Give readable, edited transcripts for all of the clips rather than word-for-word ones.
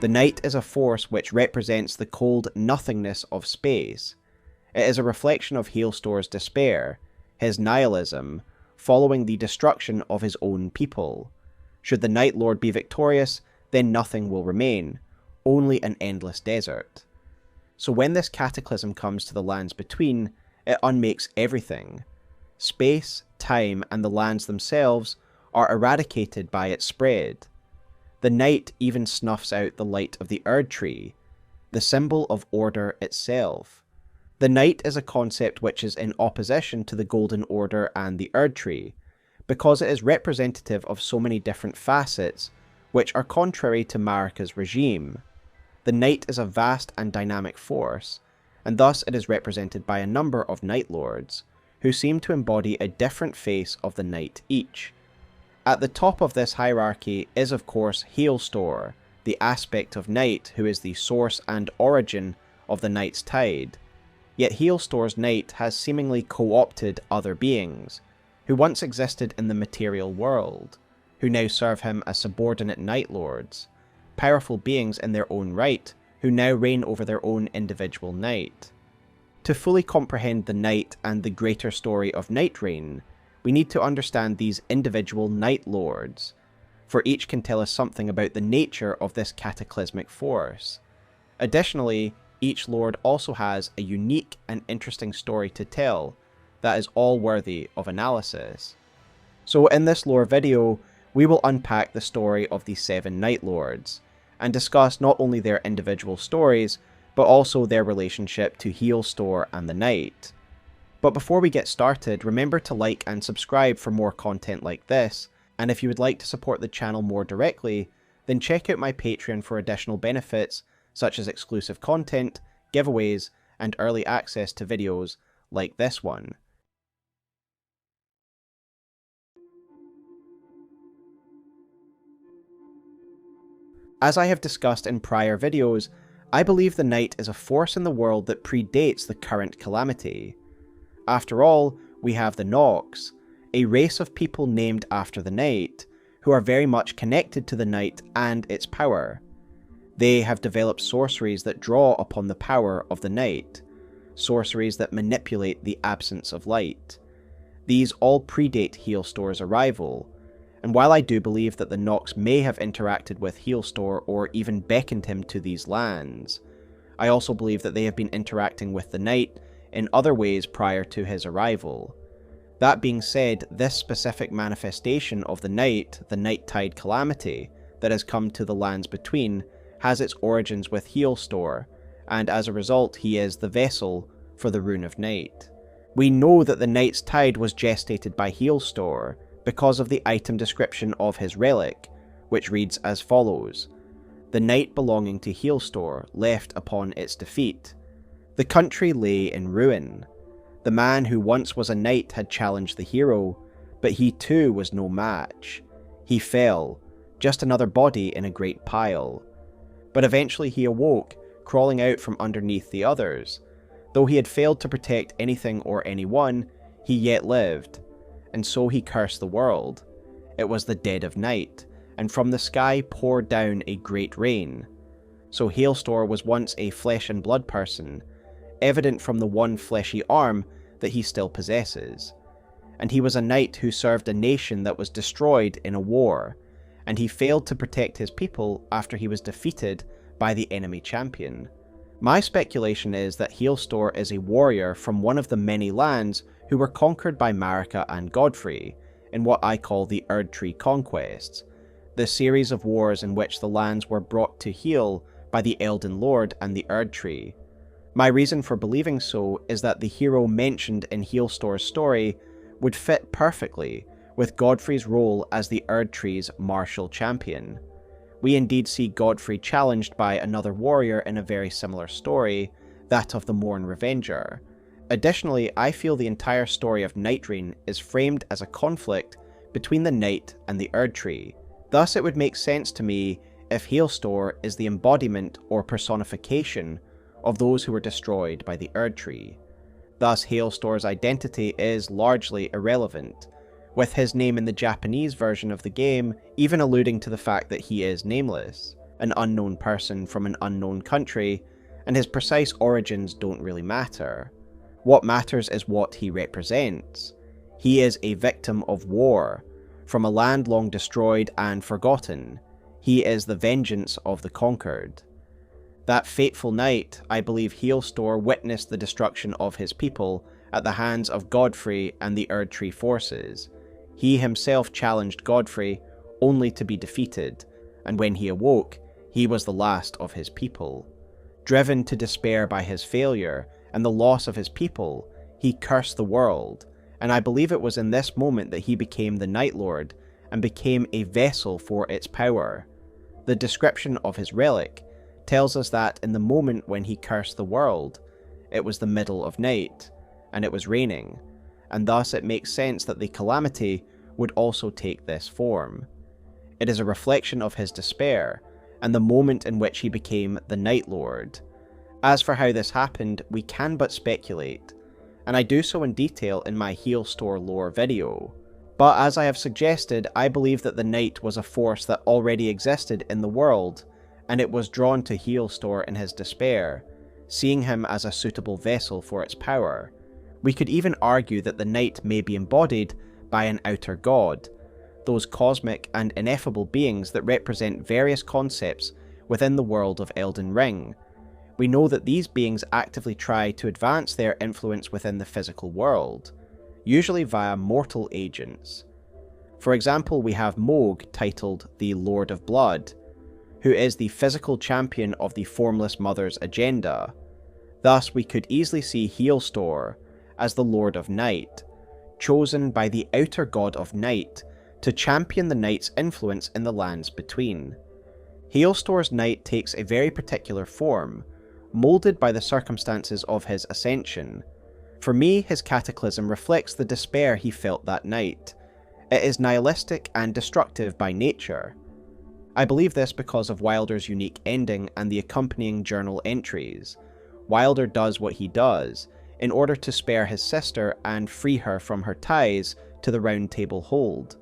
The night is a force which represents the cold nothingness of space. It is a reflection of Heolstor's despair, his nihilism, following the destruction of his own people. Should the Night Lord be victorious, then nothing will remain, only an endless desert. So when this cataclysm comes to the lands between, it unmakes everything. Space, time, and the lands themselves are eradicated by its spread. The night even snuffs out the light of the Erd Tree, the symbol of order itself. The night is a concept which is in opposition to the Golden Order and the Erd Tree, because it is representative of so many different facets which are contrary to Marika's regime. The night is a vast and dynamic force, and thus it is represented by a number of Nightlords, who seem to embody a different face of the night each. At the top of this hierarchy is of course Heolstor, the aspect of night who is the source and origin of the night's tide. Yet Heolstor's night has seemingly co-opted other beings, who once existed in the material world, who now serve him as subordinate Nightlords, powerful beings in their own right, who now reign over their own individual night. To fully comprehend the night and the greater story of Nightreign, we need to understand these individual Nightlords, for each can tell us something about the nature of this cataclysmic force. Additionally, each lord also has a unique and interesting story to tell that is all worthy of analysis. So in this lore video, we will unpack the story of the 7 Nightlords, and discuss not only their individual stories, but also their relationship to Heolstor and the Night. But before we get started, remember to like and subscribe for more content like this, and if you would like to support the channel more directly, then check out my Patreon for additional benefits such as exclusive content, giveaways, and early access to videos like this one. As I have discussed in prior videos, I believe the night is a force in the world that predates the current calamity. After all, we have the Nox, a race of people named after the night, who are very much connected to the night and its power. They have developed sorceries that draw upon the power of the night, sorceries that manipulate the absence of light. These all predate Heolstor's arrival, and while I do believe that the Nox may have interacted with Heolstor or even beckoned him to these lands, I also believe that they have been interacting with the night in other ways prior to his arrival. That being said, this specific manifestation of the night tide calamity, that has come to the lands between, has its origins with Heolstor, and as a result he is the vessel for the Rune of Night. We know that the Night's Tide was gestated by Heolstor because of the item description of his relic, which reads as follows: "The night belonging to Heolstor left upon its defeat. The country lay in ruin. The man who once was a knight had challenged the hero, but he too was no match. He fell, just another body in a great pile. But eventually he awoke, crawling out from underneath the others. Though he had failed to protect anything or anyone, he yet lived. And so he cursed the world. It was the dead of night, and from the sky poured down a great rain. So Heolstor was once a flesh and blood person, evident from the one fleshy arm that he still possesses. And he was a knight who served a nation that was destroyed in a war, and he failed to protect his people after he was defeated by the enemy champion. My speculation is that Heolstor is a warrior from one of the many lands who were conquered by Marika and Godfrey, in what I call the Erd Tree conquests, the series of wars in which the lands were brought to heel by the Elden Lord and the Erd Tree. My reason for believing so is that the hero mentioned in Heolstor's story would fit perfectly with Godfrey's role as the Erd Tree's martial champion. We indeed see Godfrey challenged by another warrior in a very similar story, that of the Morn Revenger. Additionally, I feel the entire story of Nightreign is framed as a conflict between the Night and the Erd Tree. Thus it would make sense to me if Heolstor is the embodiment or personification of those who were destroyed by the Erd Tree. Thus Heolstor's identity is largely irrelevant, with his name in the Japanese version of the game even alluding to the fact that he is nameless. an unknown person from an unknown country, and his precise origins don't really matter. What matters is what he represents. He is a victim of war, from a land long destroyed and forgotten. He is the vengeance of the conquered. That fateful night, I believe Heolstor witnessed the destruction of his people at the hands of Godfrey and the Erdtree forces. He himself challenged Godfrey, only to be defeated, and when he awoke, he was the last of his people. Driven to despair by his failure and the loss of his people, he cursed the world, and I believe it was in this moment that he became the Nightlord and became a vessel for its power. The description of his relic tells us that in the moment when he cursed the world, it was the middle of night, and it was raining, and thus it makes sense that the calamity would also take this form. It is a reflection of his despair, and the moment in which he became the Nightlord. As for how this happened, we can but speculate, and I do so in detail in my Heolstor Lore video. But as I have suggested, I believe that the Night was a force that already existed in the world, and it was drawn to Heolstor in his despair, seeing him as a suitable vessel for its power. We could even argue that the Night may be embodied by an outer god, those cosmic and ineffable beings that represent various concepts within the world of Elden Ring. We know that these beings actively try to advance their influence within the physical world, usually via mortal agents. For example, we have Mohg, titled the Lord of Blood, who is the physical champion of the Formless Mother's agenda. Thus, we could easily see Heolstor as the Lord of Night, chosen by the outer god of night to champion the Night's influence in the lands between. Heolstor's Night takes a very particular form, moulded by the circumstances of his ascension. For me, his cataclysm reflects the despair he felt that night. It is nihilistic and destructive by nature. I believe this because of Wilder's unique ending and the accompanying journal entries. Wilder does what he does in order to spare his sister and free her from her ties to the Round Table Hold.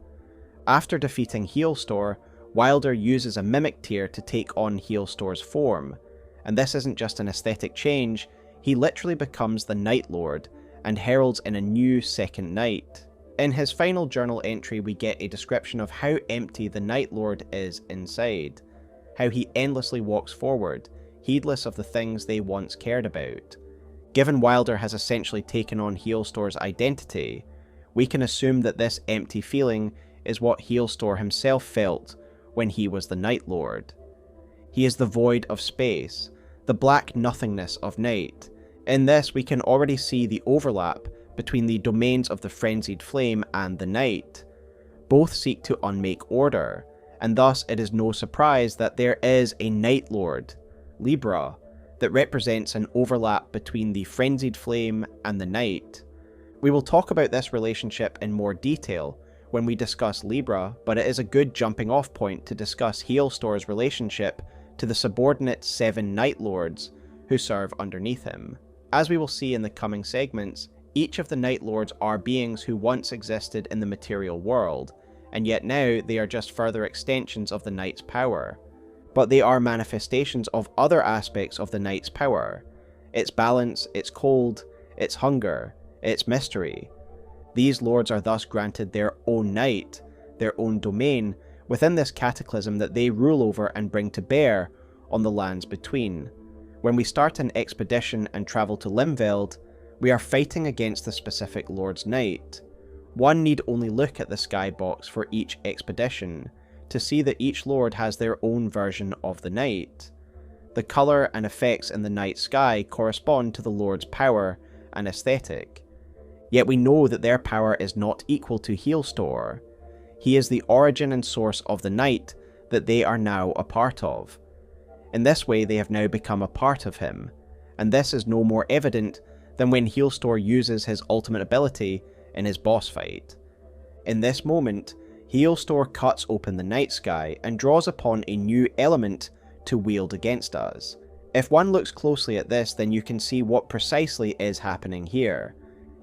After defeating Heolstor, Wilder uses a mimic tear to take on Heolstor's form, and this isn't just an aesthetic change, he literally becomes the Nightlord and heralds in a new second night. In his final journal entry, we get a description of how empty the Nightlord is inside, how he endlessly walks forward, heedless of the things they once cared about. Given Wilder has essentially taken on Heolstor's identity, we can assume that this empty feeling is what Heolstor himself felt when he was the Nightlord. He is the void of space, the black nothingness of night. In this, we can already see the overlap between the domains of the frenzied flame and the night. Both seek to unmake order, and thus it is no surprise that there is a Nightlord, Libra, that represents an overlap between the frenzied flame and the night. We will talk about this relationship in more detail when we discuss Libra, but it is a good jumping off point to discuss Heolstor's relationship to the subordinate 7 Nightlords who serve underneath him. As we will see in the coming segments, each of the Nightlords are beings who once existed in the material world, and yet now they are just further extensions of the Night's power. But they are manifestations of other aspects of the Night's power: its balance, its cold, its hunger, its mystery. These lords are thus granted their own night, their own domain, within this cataclysm that they rule over and bring to bear on the lands between. When we start an expedition and travel to Limveld, we are fighting against the specific Lord's Night. One need only look at the skybox for each expedition to see that each Lord has their own version of the night. The colour and effects in the night sky correspond to the Lord's power and aesthetic. Yet we know that their power is not equal to Heolstor. He is the origin and source of the night that they are now a part of. In this way they have now become a part of him, and this is no more evident than when Heolstor uses his ultimate ability in his boss fight. In this moment, Heolstor cuts open the night sky and draws upon a new element to wield against us. If one looks closely at this, then you can see what precisely is happening here.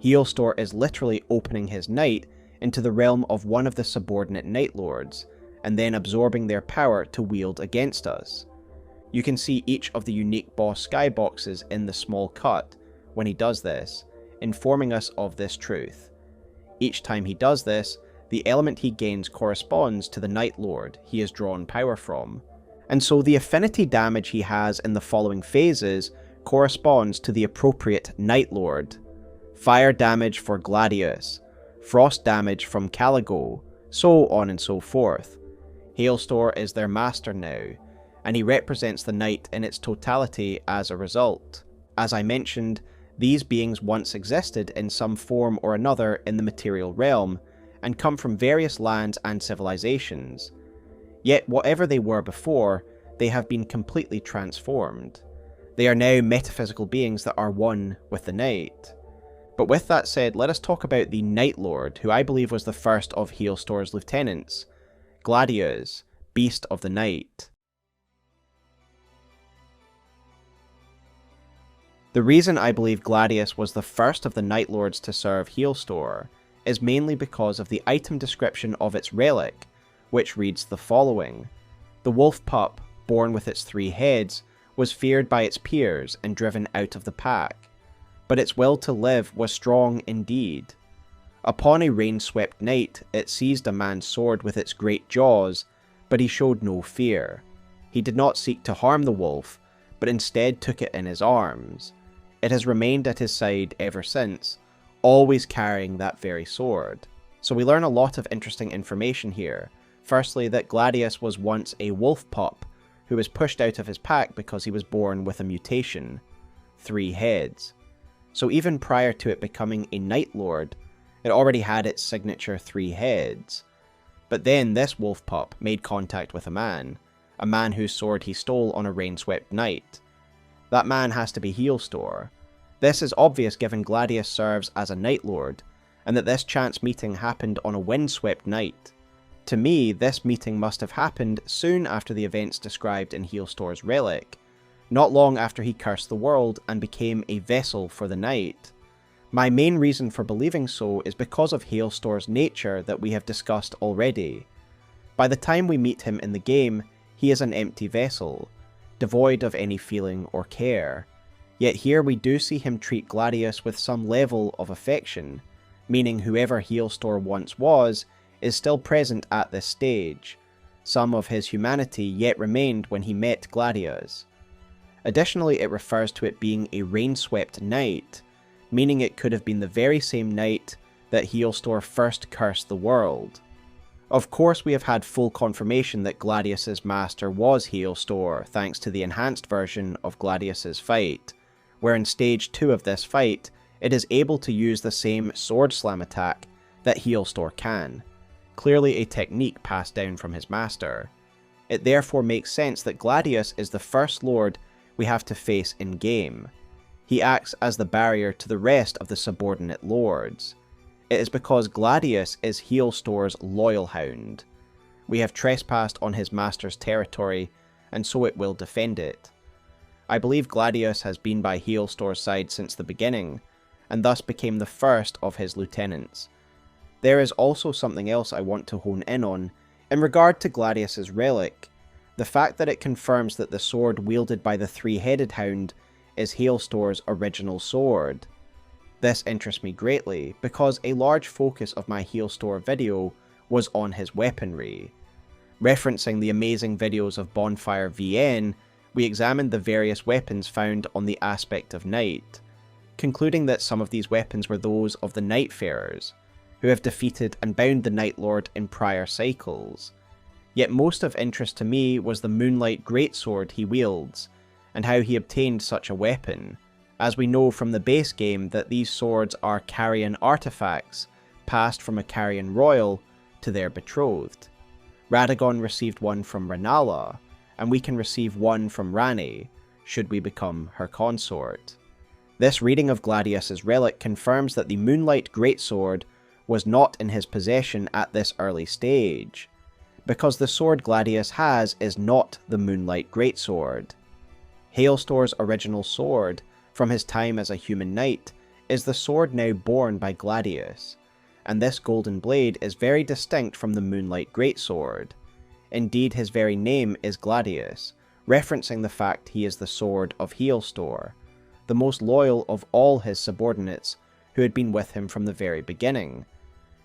Heolstor is literally opening his night into the realm of one of the subordinate Nightlords, and then absorbing their power to wield against us. You can see each of the unique boss skyboxes in the small cut when he does this, informing us of this truth. Each time he does this, the element he gains corresponds to the Nightlord he has drawn power from, and so the affinity damage he has in the following phases corresponds to the appropriate Nightlord. Fire damage for Gladius, frost damage from Caligo, so on and so forth. Heolstor is their master now, and he represents the night in its totality as a result. As I mentioned, these beings once existed in some form or another in the material realm, and come from various lands and civilizations. Yet whatever they were before, they have been completely transformed. They are now metaphysical beings that are one with the night. But with that said, let us talk about the Nightlord, who I believe was the first of Heolstor's lieutenants, Gladius, Beast of the Night. The reason I believe Gladius was the first of the Nightlords to serve Heolstor is mainly because of the item description of its relic, which reads the following. The wolf pup, born with its 3 heads, was feared by its peers and driven out of the pack, but its will to live was strong indeed. Upon a rain-swept night, it seized a man's sword with its great jaws, but he showed no fear. He did not seek to harm the wolf, but instead took it in his arms. It has remained at his side ever since, always carrying that very sword. So we learn a lot of interesting information here. Firstly, that Gladius was once a wolf pup, who was pushed out of his pack because he was born with a mutation. 3 heads. So even prior to it becoming a Nightlord, it already had its signature 3 heads. But then this wolf pup made contact with a man whose sword he stole on a rain-swept night. That man has to be Heolstor. This is obvious given Gladius serves as a Nightlord, and that this chance meeting happened on a wind-swept night. To me, this meeting must have happened soon after the events described in Heolstor's relic, not long after he cursed the world and became a vessel for the night. My main reason for believing so is because of Heolstor's nature that we have discussed already. By the time we meet him in the game, he is an empty vessel, devoid of any feeling or care. Yet here we do see him treat Gladius with some level of affection, meaning whoever Heolstor once was is still present at this stage. Some of his humanity yet remained when he met Gladius. Additionally, it refers to it being a rain-swept night, meaning it could have been the very same night that Heolstor first cursed the world. Of course, we have had full confirmation that Gladius's master was Heolstor, thanks to the enhanced version of Gladius's fight, where in stage 2 of this fight, it is able to use the same sword slam attack that Heolstor can, clearly a technique passed down from his master. It therefore makes sense that Gladius is the first lord we have to face in-game. He acts as the barrier to the rest of the subordinate lords. It is because Gladius is Heolstor's loyal hound. We have trespassed on his master's territory, and so it will defend it. I believe Gladius has been by Heolstor's side since the beginning, and thus became the first of his lieutenants. There is also something else I want to hone in on, in regard to Gladius's relic, the fact that it confirms that the sword wielded by the 3-headed hound is Heolstor's original sword. This interests me greatly, because a large focus of my Heolstor video was on his weaponry. Referencing the amazing videos of Bonfire VN, we examined the various weapons found on the aspect of night, concluding that some of these weapons were those of the Nightfarers, who have defeated and bound the Nightlord in prior cycles. Yet most of interest to me was the Moonlight Greatsword he wields, and how he obtained such a weapon, as we know from the base game that these swords are Carrion artifacts, passed from a Carrion royal to their betrothed. Radagon received one from Rennala, and we can receive one from Ranni, should we become her consort. This reading of Gladius's relic confirms that the Moonlight Greatsword was not in his possession at this early stage, because the sword Gladius has is not the Moonlight Greatsword. Heolstor's original sword, from his time as a human knight, is the sword now borne by Gladius, and this golden blade is very distinct from the Moonlight Greatsword. Indeed, his very name is Gladius, referencing the fact he is the sword of Heolstor, the most loyal of all his subordinates who had been with him from the very beginning.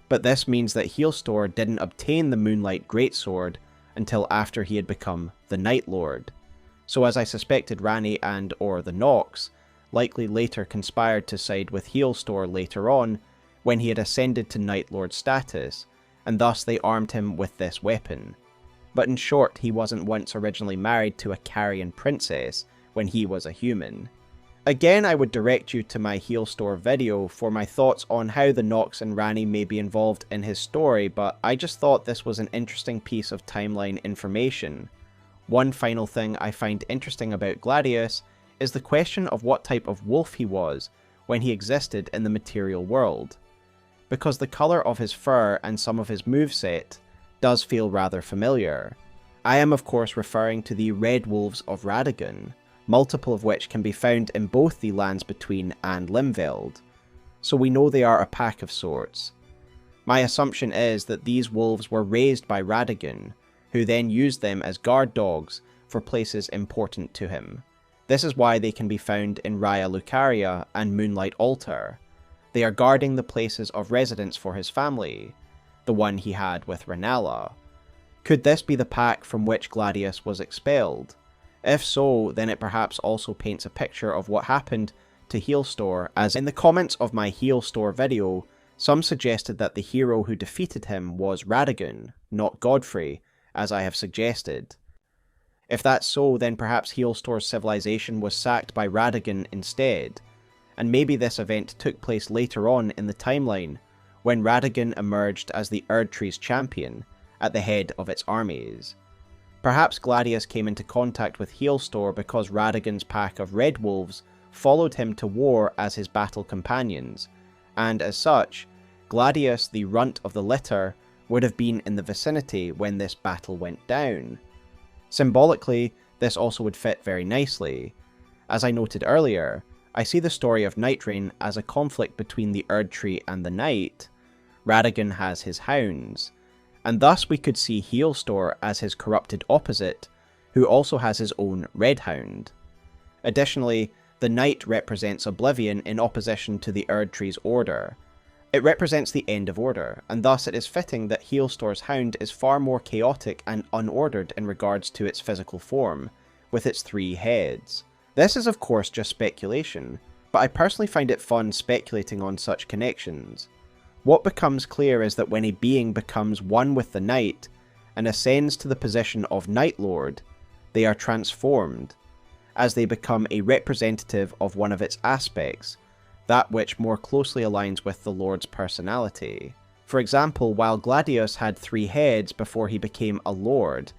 But this means that Heolstor didn't obtain the Moonlight Greatsword until after he had become the Nightlord. So as I suspected, Ranni and or the Nox likely later conspired to side with Heolstor later on when he had ascended to Nightlord status, and thus they armed him with this weapon. But in short, he wasn't once originally married to a Carian princess when he was a human. Again, I would direct you to my Heolstor video for my thoughts on how the Nox and Ranni may be involved in his story, but I just thought this was an interesting piece of timeline information. One final thing I find interesting about Gladius is the question of what type of wolf he was when he existed in the material world, because the colour of his fur and some of his moveset does feel rather familiar. I am of course referring to the Red Wolves of Radagon, multiple of which can be found in both the Lands Between and Limveld, so we know they are a pack of sorts. My assumption is that these wolves were raised by Radagon, who then used them as guard dogs for places important to him. This is why they can be found in Raya Lucaria and Moonlight Altar. They are guarding the places of residence for his family, the one he had with Rennala. Could this be the pack from which Gladius was expelled? If so, then it perhaps also paints a picture of what happened to Heolstor, as in the comments of my Heolstor video, some suggested that the hero who defeated him was Radagon, not Godfrey, as I have suggested. If that's so, then perhaps Heolstor's civilization was sacked by Radagon instead, and maybe this event took place later on in the timeline, when Radagon emerged as the Erdtree's champion, at the head of its armies. Perhaps Gladius came into contact with Heolstor because Radagon's pack of Red Wolves followed him to war as his battle companions, and as such, Gladius, the runt of the litter, would have been in the vicinity when this battle went down. Symbolically, this also would fit very nicely. As I noted earlier, I see the story of Nightreign as a conflict between the Erdtree and the Night. Radagon has his hounds, and thus we could see Heolstor as his corrupted opposite, who also has his own Red Hound. Additionally, the Night represents Oblivion in opposition to the Erdtree's order. It represents the end of order, and thus it is fitting that Heolstor's hound is far more chaotic and unordered in regards to its physical form, with its 3 heads. This is of course just speculation, but I personally find it fun speculating on such connections. What becomes clear is that when a being becomes one with the Night, and ascends to the position of Nightlord, they are transformed, as they become a representative of one of its aspects, that which more closely aligns with the Lord's personality. For example, while Gladius had 3 heads before he became a Lord,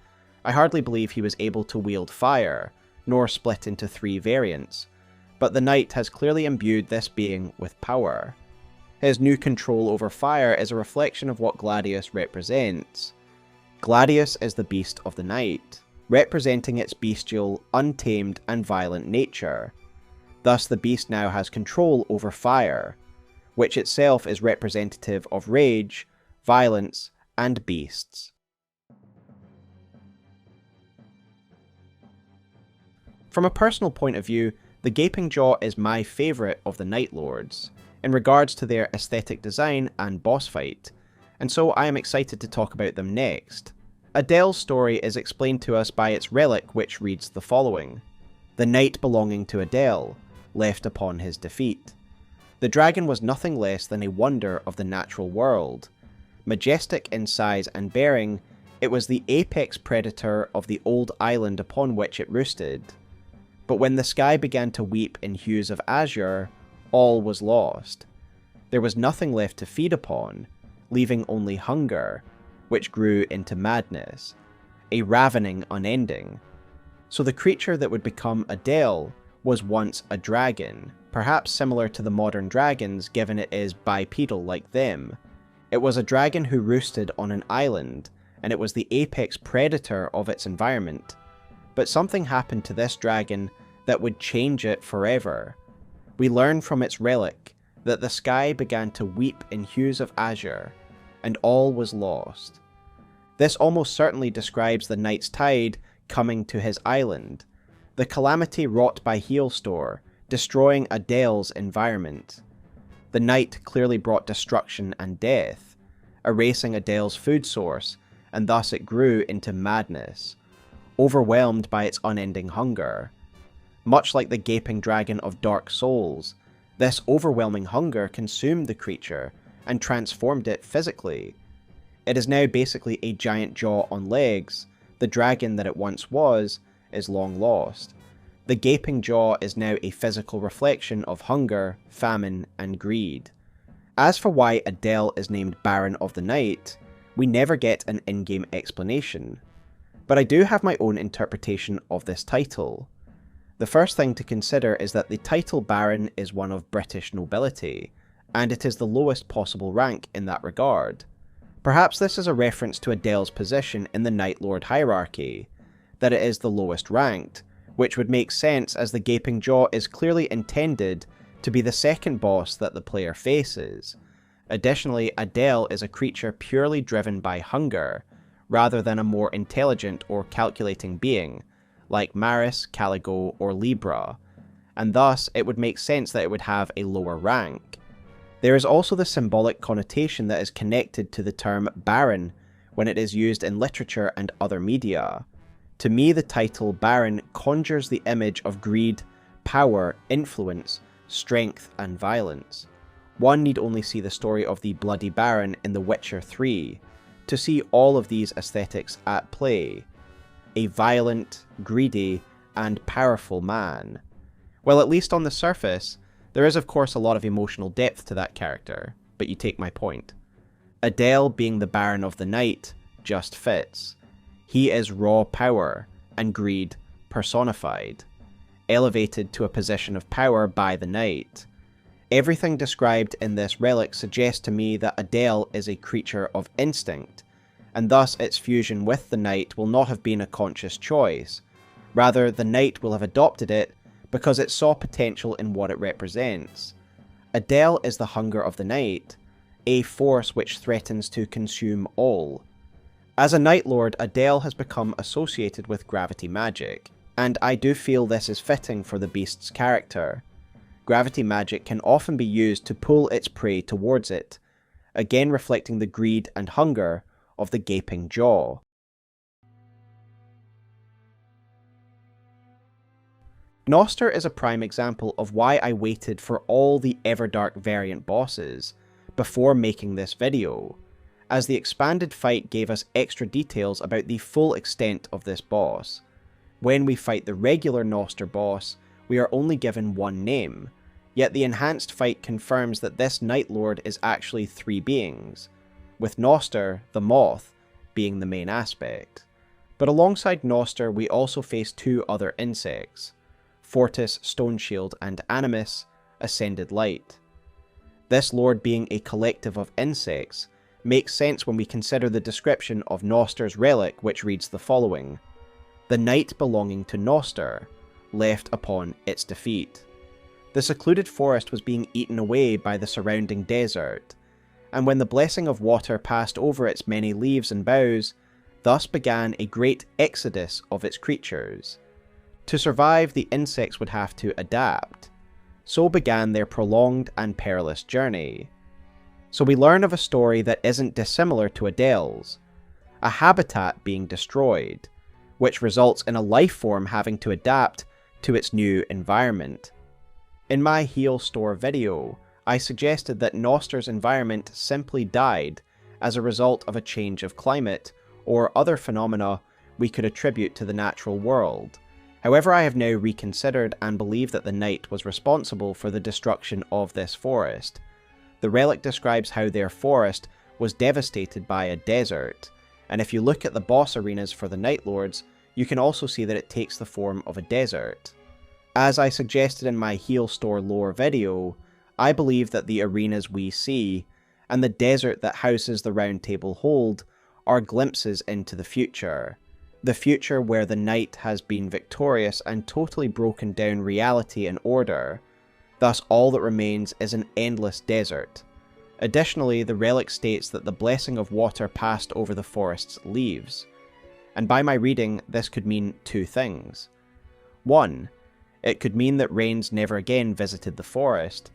I hardly believe he was able to wield fire, nor split into 3 variants, but the Night has clearly imbued this being with power. His new control over fire is a reflection of what Gladius represents. Gladius is the beast of the Night, representing its bestial, untamed, and violent nature. Thus the beast now has control over fire, which itself is representative of rage, violence, and beasts. From a personal point of view, the Gaping Jaw is my favourite of the Nightlords, in regards to their aesthetic design and boss fight, and so I am excited to talk about them next. Adel's story is explained to us by its relic, which reads the following: "The knight belonging to Adel, left upon his defeat. The dragon was nothing less than a wonder of the natural world. Majestic in size and bearing, it was the apex predator of the old island upon which it roosted. But when the sky began to weep in hues of azure, all was lost. There was nothing left to feed upon, leaving only hunger, which grew into madness, a ravening unending. So the creature that would become Adel was once a dragon, perhaps similar to the modern dragons given it is bipedal like them. It was a dragon who roosted on an island, and it was the apex predator of its environment. But something happened to this dragon that would change it forever. We learn from its relic that the sky began to weep in hues of azure, and all was lost. This almost certainly describes the Night's Tide coming to his island, the calamity wrought by Heolstor, destroying Adel's environment. The Night clearly brought destruction and death, erasing Adel's food source, and thus it grew into madness, overwhelmed by its unending hunger. Much like the gaping dragon of Dark Souls, this overwhelming hunger consumed the creature and transformed it physically. It is now basically a giant jaw on legs. The dragon that it once was is long lost. The gaping jaw is now a physical reflection of hunger, famine, and greed. As for why Adel is named Baron of the Night, we never get an in-game explanation. But I do have my own interpretation of this title. The first thing to consider is that the title Baron is one of British nobility, and it is the lowest possible rank in that regard. Perhaps this is a reference to Adel's position in the Nightlord hierarchy, that it is the lowest ranked, which would make sense as the Gaping Jaw is clearly intended to be the second boss that the player faces. Additionally, Adel is a creature purely driven by hunger, rather than a more intelligent or calculating being, like Maris, Caligo, or Libra, and thus it would make sense that it would have a lower rank. There is also the symbolic connotation that is connected to the term Baron when it is used in literature and other media. To me, the title Baron conjures the image of greed, power, influence, strength, and violence. One need only see the story of the Bloody Baron in The Witcher 3 to see all of these aesthetics at play. A violent, greedy, and powerful man. Well, at least on the surface, there is of course a lot of emotional depth to that character, but you take my point. Adel being the Baron of the Night just fits. He is raw power and greed personified, elevated to a position of power by the Night. Everything described in this relic suggests to me that Adel is a creature of instinct, and thus its fusion with the Night will not have been a conscious choice. Rather, the Night will have adopted it because it saw potential in what it represents. Adel is the hunger of the Night, a force which threatens to consume all. As a Nightlord, Adel has become associated with gravity magic, and I do feel this is fitting for the beast's character. Gravity magic can often be used to pull its prey towards it, again reflecting the greed and hunger of the Gaping Jaw. Gnoster is a prime example of why I waited for all the Everdark variant bosses before making this video, as the expanded fight gave us extra details about the full extent of this boss. When we fight the regular Gnoster boss, we are only given one name, yet the enhanced fight confirms that this Nightlord is actually three beings, with Gnoster, the Moth, being the main aspect. But alongside Gnoster, we also face two other insects, Fortis, Stoneshield, and Animus, Ascended Light. This lord being a collective of insects makes sense when we consider the description of Gnoster's relic, which reads the following: "The night belonging to Gnoster, left upon its defeat." The secluded forest was being eaten away by the surrounding desert, and when the blessing of water passed over its many leaves and boughs, thus began a great exodus of its creatures. To survive, the insects would have to adapt. So began their prolonged and perilous journey. So we learn of a story that isn't dissimilar to Adel's, a habitat being destroyed, which results in a life form having to adapt to its new environment. In my Heolstor video, I suggested that Gnoster's environment simply died as a result of a change of climate, or other phenomena we could attribute to the natural world. However, I have now reconsidered and believe that the Night was responsible for the destruction of this forest. The relic describes how their forest was devastated by a desert, and if you look at the boss arenas for the Nightlords, you can also see that it takes the form of a desert. As I suggested in my Heolstor Lore video, I believe that the arenas we see, and the desert that houses the Round Table hold, are glimpses into the future. The future where the Night has been victorious and totally broken down reality and order. Thus all that remains is an endless desert. Additionally, the relic states that the blessing of water passed over the forest's leaves, and by my reading, this could mean two things. One, it could mean that rains never again visited the forest,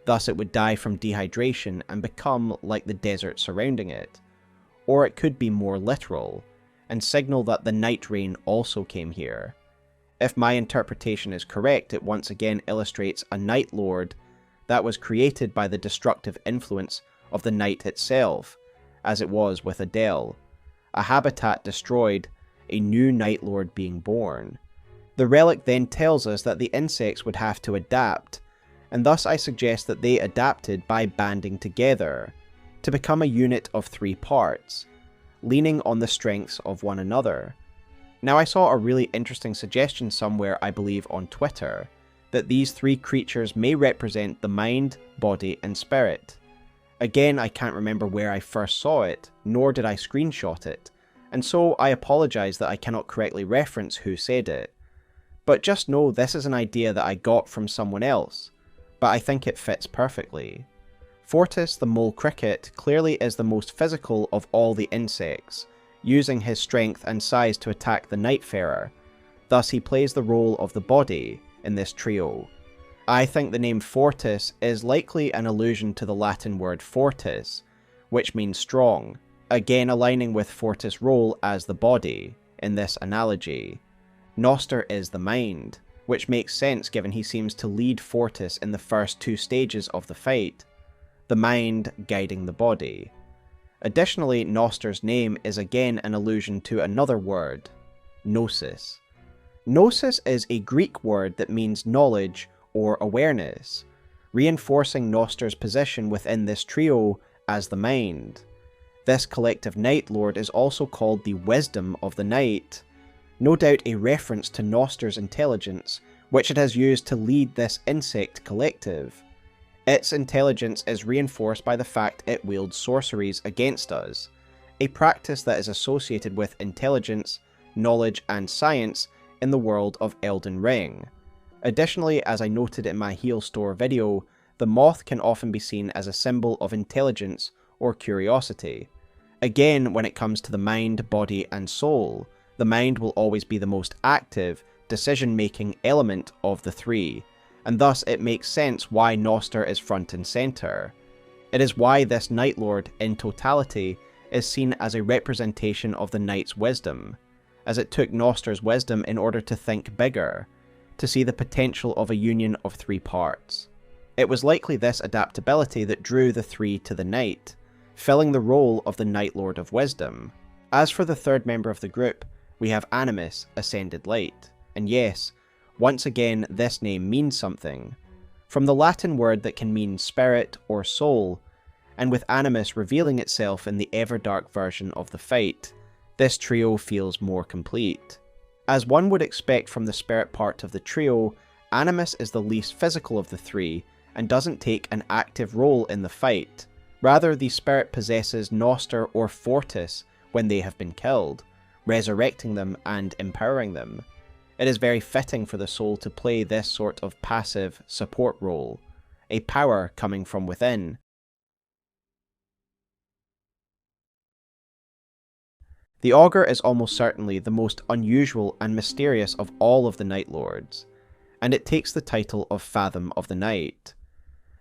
thus it would die from dehydration and become like the desert surrounding it. Or it could be more literal, and signal that the night rain also came here. If my interpretation is correct, it once again illustrates a Night Lord that was created by the destructive influence of the night itself, as it was with Adel. A habitat destroyed, a new Night Lord being born. The relic then tells us that the insects would have to adapt, and thus I suggest that they adapted by banding together to become a unit of 3 parts, leaning on the strengths of one another. Now, I saw a really interesting suggestion somewhere, I believe on Twitter, that these 3 creatures may represent the mind, body, and spirit. Again, I can't remember where I first saw it, nor did I screenshot it, and so I apologise that I cannot correctly reference who said it. But just know this is an idea that I got from someone else, but I think it fits perfectly. Fortis the mole cricket clearly is the most physical of all the insects, using his strength and size to attack the Nightfarer, thus he plays the role of the body in this trio. I think the name Fortis is likely an allusion to the Latin word fortis, which means strong, again aligning with Fortis' role as the body in this analogy. Gnoster is the mind, which makes sense given he seems to lead Fortis in the first 2 stages of the fight, the mind guiding the body. Additionally, Gnoster's name is again an allusion to another word, gnosis. Gnosis is a Greek word that means knowledge or awareness, reinforcing Gnoster's position within this trio as the mind. This collective Night Lord is also called the Wisdom of the Night, no doubt a reference to Gnoster's intelligence, which it has used to lead this insect collective. Its intelligence is reinforced by the fact it wields sorceries against us, a practice that is associated with intelligence, knowledge, and science in the world of Elden Ring. Additionally, as I noted in my Heolstor video, the moth can often be seen as a symbol of intelligence or curiosity. Again, when it comes to the mind, body, and soul, the mind will always be the most active, decision-making element of the 3, and thus it makes sense why Gnoster is front and centre. It is why this Night Lord, in totality, is seen as a representation of the Knight's wisdom, as it took Gnoster's wisdom in order to think bigger, to see the potential of a union of 3 parts. It was likely this adaptability that drew the 3 to the Knight, filling the role of the Night Lord of Wisdom. As for the 3rd member of the group, we have Animus, Ascended Light, and yes, once again this name means something, from the Latin word that can mean spirit or soul, and with Animus revealing itself in the Everdark version of the fight, this trio feels more complete. As one would expect from the spirit part of the trio, Animus is the least physical of the 3, and doesn't take an active role in the fight. Rather, the spirit possesses Gnoster or Fortis when they have been killed, resurrecting them and empowering them. It is very fitting for the soul to play this sort of passive support role, a power coming from within. The Augur is almost certainly the most unusual and mysterious of all of the Nightlords, and it takes the title of Fathom of the Night.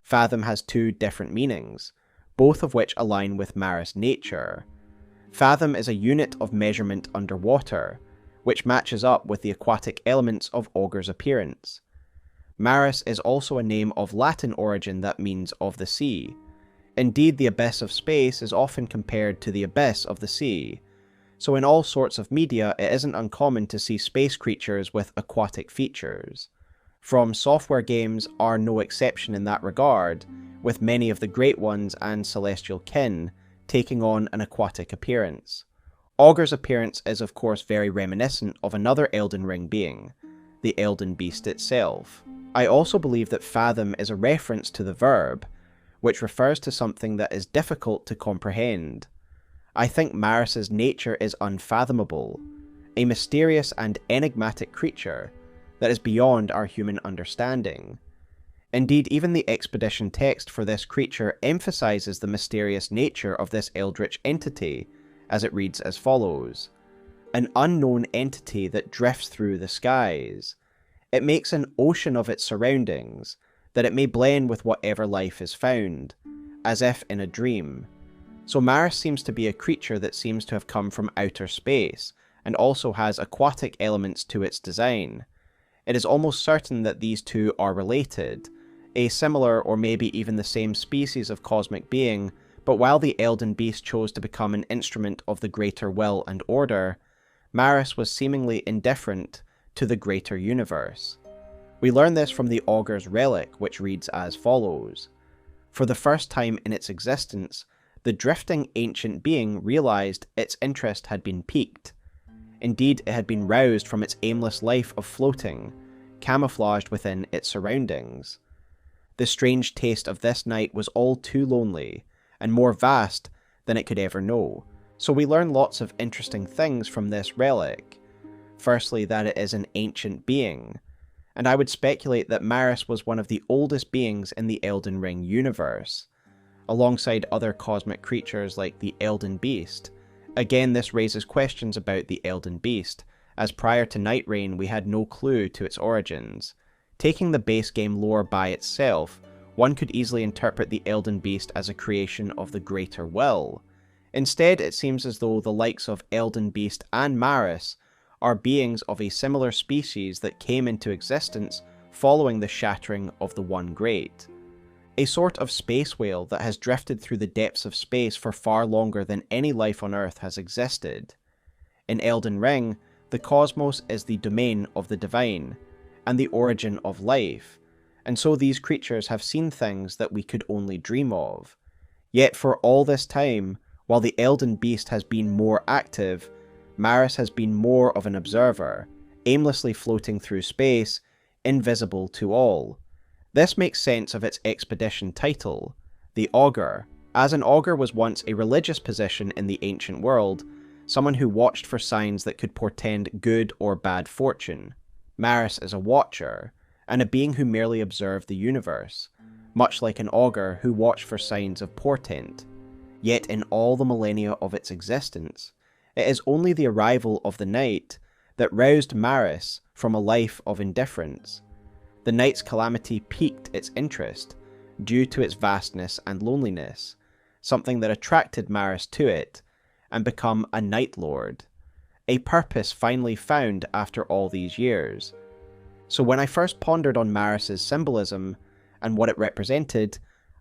Fathom has 2 different meanings, both of which align with Maris' nature. Fathom is a unit of measurement underwater, which matches up with the aquatic elements of Augur's appearance. Maris is also a name of Latin origin that means of the sea. Indeed, the abyss of space is often compared to the abyss of the sea, so in all sorts of media it isn't uncommon to see space creatures with aquatic features. FromSoftware games are no exception in that regard, with many of the Great Ones and Celestial Kin taking on an aquatic appearance. Augur's appearance is of course very reminiscent of another Elden Ring being, the Elden Beast itself. I also believe that Fathom is a reference to the verb, which refers to something that is difficult to comprehend. I think Maris' nature is unfathomable, a mysterious and enigmatic creature that is beyond our human understanding. Indeed, even the expedition text for this creature emphasizes the mysterious nature of this eldritch entity, as it reads as follows: "An unknown entity that drifts through the skies. It makes an ocean of its surroundings, that it may blend with whatever life is found, as if in a dream." So Maris seems to be a creature that seems to have come from outer space, and also has aquatic elements to its design. It is almost certain that these two are related, a similar or maybe even the same species of cosmic being, but while the Elden Beast chose to become an instrument of the greater will and order, Maris was seemingly indifferent to the greater universe. We learn this from the Augur's relic, which reads as follows: "For the first time in its existence, the drifting ancient being realized its interest had been piqued. Indeed, it had been roused from its aimless life of floating, camouflaged within its surroundings. The strange taste of this night was all too lonely, and more vast than it could ever know." So we learn lots of interesting things from this relic. Firstly, that it is an ancient being, and I would speculate that Maris was one of the oldest beings in the Elden Ring universe, alongside other cosmic creatures like the Elden Beast. Again, this raises questions about the Elden Beast, as prior to Nightreign we had no clue to its origins. Taking the base game lore by itself, one could easily interpret the Elden Beast as a creation of the greater will. Instead, it seems as though the likes of Elden Beast and Maris are beings of a similar species that came into existence following the shattering of the One Great. A sort of space whale that has drifted through the depths of space for far longer than any life on Earth has existed. In Elden Ring, the cosmos is the domain of the divine, and the origin of life, and so these creatures have seen things that we could only dream of. Yet for all this time, while the Elden Beast has been more active, Maris has been more of an observer, aimlessly floating through space, invisible to all. This makes sense of its expedition title, the Augur, as an augur was once a religious position in the ancient world, someone who watched for signs that could portend good or bad fortune. Maris is a watcher, and a being who merely observed the universe, much like an augur who watched for signs of portent. Yet in all the millennia of its existence, it is only the arrival of the night that roused Maris from a life of indifference. The night's calamity piqued its interest, due to its vastness and loneliness, something that attracted Maris to it, and become a Nightlord. A purpose finally found after all these years. So when I first pondered on Maris's symbolism, and what it represented,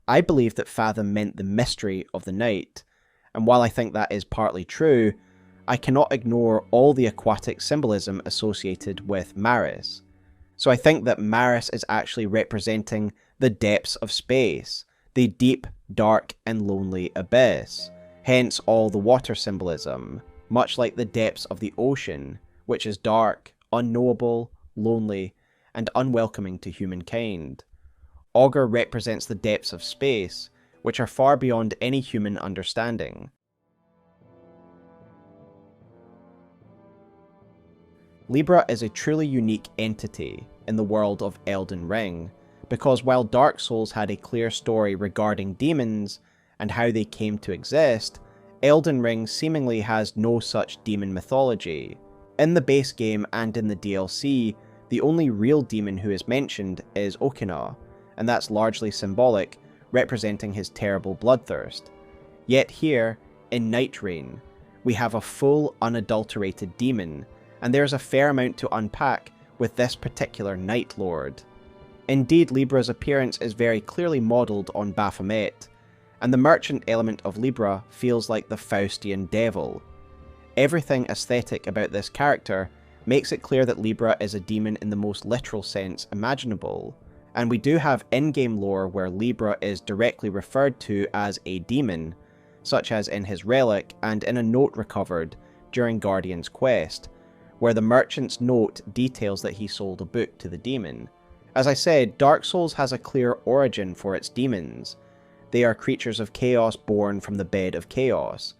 I believed that Fathom meant the mystery of the night, and while I think that is partly true, I cannot ignore all the aquatic symbolism associated with Maris. So I think that Maris is actually representing the depths of space, the deep, dark, and lonely abyss, hence all the water symbolism, much like the depths of the ocean, which is dark, unknowable, lonely, and unwelcoming to humankind. Augur represents the depths of space, which are far beyond any human understanding. Libra is a truly unique entity in the world of Elden Ring, because while Dark Souls had a clear story regarding demons and how they came to exist, Elden Ring seemingly has no such demon mythology. In the base game and in the DLC, the only real demon who is mentioned is Okina, and that's largely symbolic, representing his terrible bloodthirst. Yet here, in Nightreign, we have a full, unadulterated demon, and there's a fair amount to unpack with this particular Nightlord. Indeed, Libra's appearance is very clearly modelled on Baphomet, and the merchant element of Libra feels like the Faustian devil. Everything aesthetic about this character makes it clear that Libra is a demon in the most literal sense imaginable, and we do have in-game lore where Libra is directly referred to as a demon, such as in his relic and in a note recovered during Guardian's quest, where the merchant's note details that he sold a book to the demon. As I said, Dark Souls has a clear origin for its demons. They are creatures of chaos born from the bed of chaos.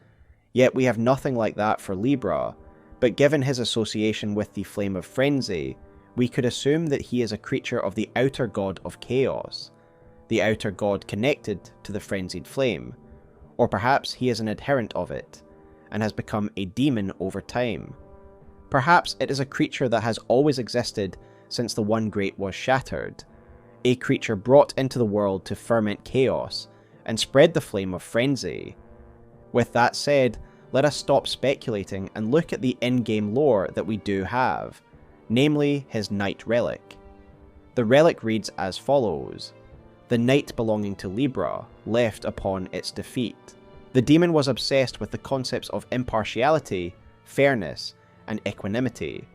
Yet we have nothing like that for Libra, but given his association with the Flame of Frenzy, we could assume that he is a creature of the outer god of chaos, the outer god connected to the frenzied flame, or perhaps he is an adherent of it, and has become a demon over time. Perhaps it is a creature that has always existed since the One Great was shattered, a creature brought into the world to ferment chaos and spread the flame of frenzy. With that said, let us stop speculating and look at the in-game lore that we do have, namely his Night Relic. The relic reads as follows: the Night belonging to Libra, left upon its defeat. The demon was obsessed with the concepts of impartiality, fairness, and equanimity.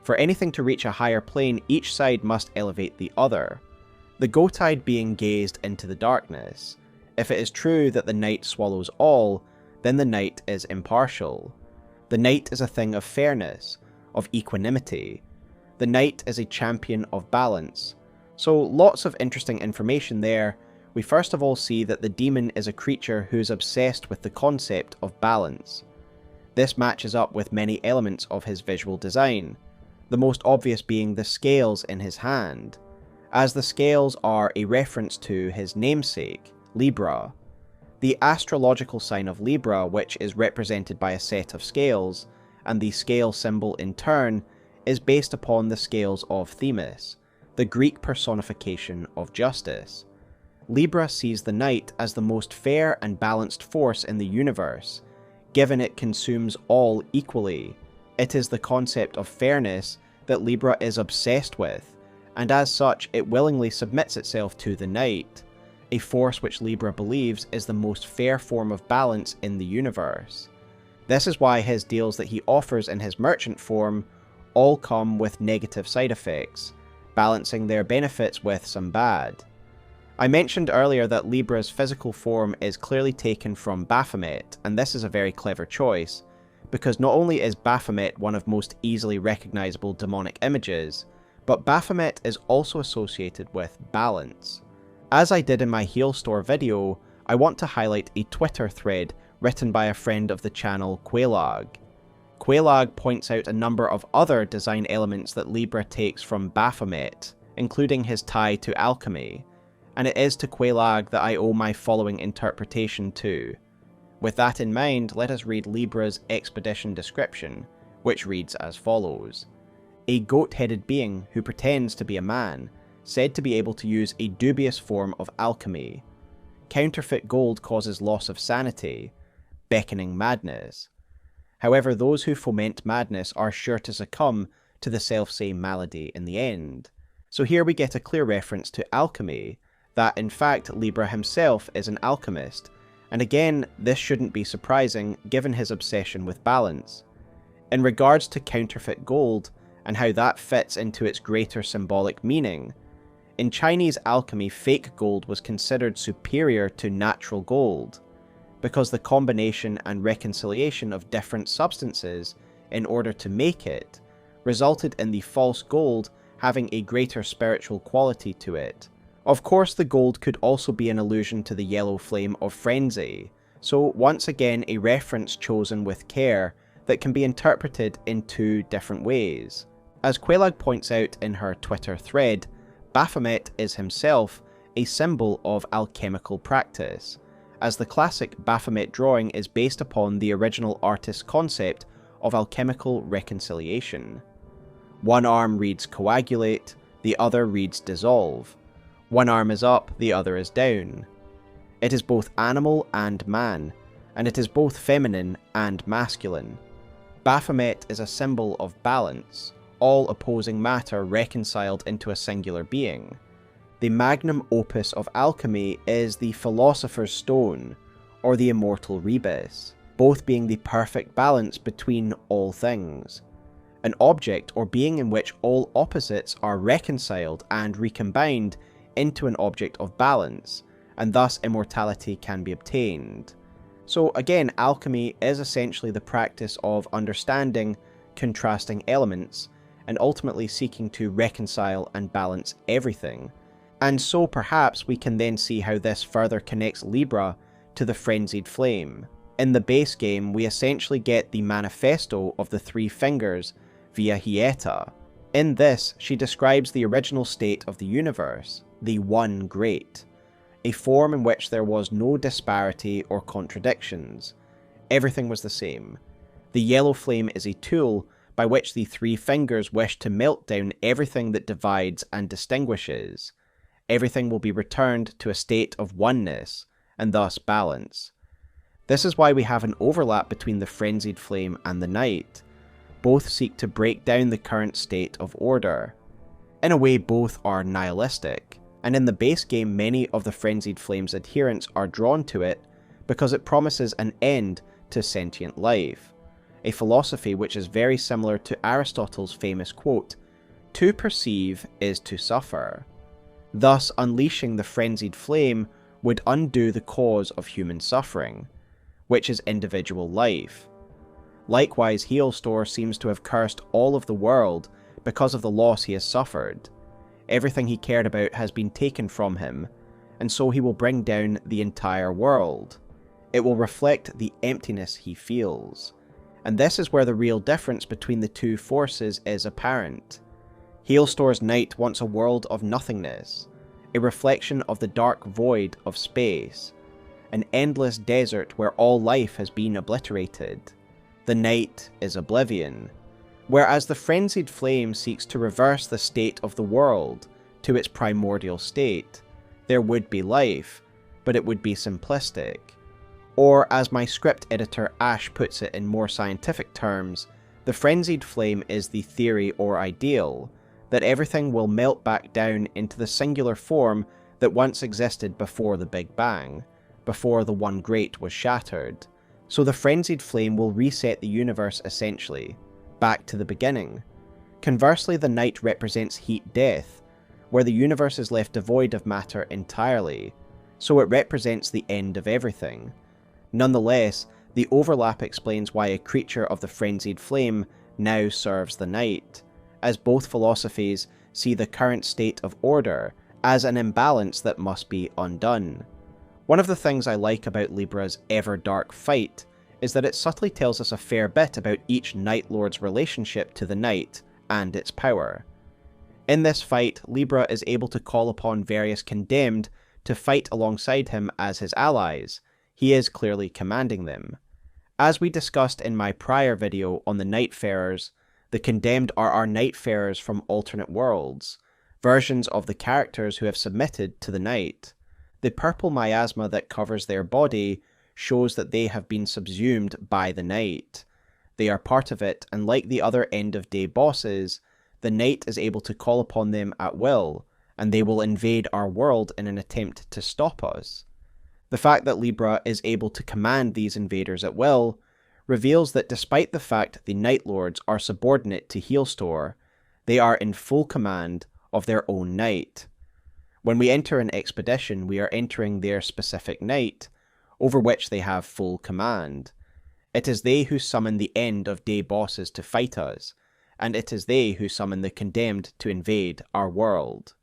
For anything to reach a higher plane, each side must elevate the other. The Gotide being gazed into the darkness. If it is true that the night swallows all, then the night is impartial. The night is a thing of fairness, of equanimity. The night is a champion of balance. So lots of interesting information there. We first of all see that the demon is a creature who is obsessed with the concept of balance. This matches up with many elements of his visual design, the most obvious being the scales in his hand, as the scales are a reference to his namesake, Libra. The astrological sign of Libra, which is represented by a set of scales, and the scale symbol in turn, is based upon the scales of Themis, the Greek personification of justice. Libra sees the night as the most fair and balanced force in the universe, given it consumes all equally. It is the concept of fairness that Libra is obsessed with, and as such it willingly submits itself to the night, a force which Libra believes is the most fair form of balance in the universe. This is why his deals that he offers in his merchant form all come with negative side effects, balancing their benefits with some bad. I mentioned earlier that Libra's physical form is clearly taken from Baphomet, and this is a very clever choice, because not only is Baphomet one of most easily recognizable demonic images, but Baphomet is also associated with balance. As I did in my Heolstor video, I want to highlight a Twitter thread written by a friend of the channel, Quailag. Quailag points out a number of other design elements that Libra takes from Baphomet, including his tie to alchemy, and it is to Quailag that I owe my following interpretation too. With that in mind, let us read Libra's expedition description, which reads as follows: a goat-headed being who pretends to be a man, said to be able to use a dubious form of alchemy. Counterfeit gold causes loss of sanity, beckoning madness. However, those who foment madness are sure to succumb to the selfsame malady in the end. So here we get a clear reference to alchemy, that in fact Libra himself is an alchemist, and again this shouldn't be surprising given his obsession with balance. In regards to counterfeit gold, and how that fits into its greater symbolic meaning, in Chinese alchemy fake gold was considered superior to natural gold, because the combination and reconciliation of different substances in order to make it resulted in the false gold having a greater spiritual quality to it. Of course, the gold could also be an allusion to the yellow flame of frenzy, so once again a reference chosen with care that can be interpreted in two different ways. As Quailag points out in her Twitter thread, Baphomet is himself a symbol of alchemical practice, as the classic Baphomet drawing is based upon the original artist's concept of alchemical reconciliation. One arm reads coagulate, the other reads dissolve. One arm is up, the other is down. It is both animal and man, and it is both feminine and masculine. Baphomet is a symbol of balance, all opposing matter reconciled into a singular being. The magnum opus of alchemy is the Philosopher's Stone, or the Immortal Rebis, both being the perfect balance between all things. An object or being in which all opposites are reconciled and recombined into an object of balance, and thus immortality can be obtained. So again, alchemy is essentially the practice of understanding contrasting elements, and ultimately seeking to reconcile and balance everything. And so perhaps we can then see how this further connects Libra to the Frenzied Flame. In the base game, we essentially get the manifesto of the three fingers via Hieta. In this, she describes the original state of the universe, the One Great, a form in which there was no disparity or contradictions. Everything was the same. The yellow flame is a tool by which the three fingers wish to melt down everything that divides and distinguishes. Everything will be returned to a state of oneness, and thus balance. This is why we have an overlap between the frenzied flame and the night. Both seek to break down the current state of order. In a way, both are nihilistic, and in the base game many of the frenzied flame's adherents are drawn to it because it promises an end to sentient life, a philosophy which is very similar to Aristotle's famous quote, "To perceive is to suffer." Thus, unleashing the frenzied flame would undo the cause of human suffering, which is individual life. Likewise, Heolstor seems to have cursed all of the world because of the loss he has suffered. Everything he cared about has been taken from him, and so he will bring down the entire world. It will reflect the emptiness he feels. And this is where the real difference between the two forces is apparent. Heolstor's night wants a world of nothingness, a reflection of the dark void of space, an endless desert where all life has been obliterated. The night is oblivion, whereas the frenzied flame seeks to reverse the state of the world to its primordial state. There would be life, but it would be simplistic. Or, as my script editor Ash puts it in more scientific terms, the frenzied flame is the theory or ideal, that everything will melt back down into the singular form that once existed before the Big Bang, before the One Great was shattered. So the frenzied flame will reset the universe essentially, back to the beginning. Conversely, the night represents heat death, where the universe is left devoid of matter entirely, so it represents the end of everything. Nonetheless, the overlap explains why a creature of the frenzied flame now serves the night, as both philosophies see the current state of order as an imbalance that must be undone. One of the things I like about Libra's ever-dark fight is that it subtly tells us a fair bit about each Nightlord's relationship to the night and its power. In this fight, Libra is able to call upon various condemned to fight alongside him as his allies. He is clearly commanding them. As we discussed in my prior video on the Nightfarers, the condemned are our Nightfarers from alternate worlds, versions of the characters who have submitted to the night. The purple miasma that covers their body shows that they have been subsumed by the night. They are part of it, and like the other end-of-day bosses, the night is able to call upon them at will, and they will invade our world in an attempt to stop us. The fact that Libra is able to command these invaders at will reveals that despite the fact the Nightlords are subordinate to Heolstor, they are in full command of their own night. When we enter an expedition, we are entering their specific night, over which they have full command. It is they who summon the end-of-day bosses to fight us, and it is they who summon the condemned to invade our world.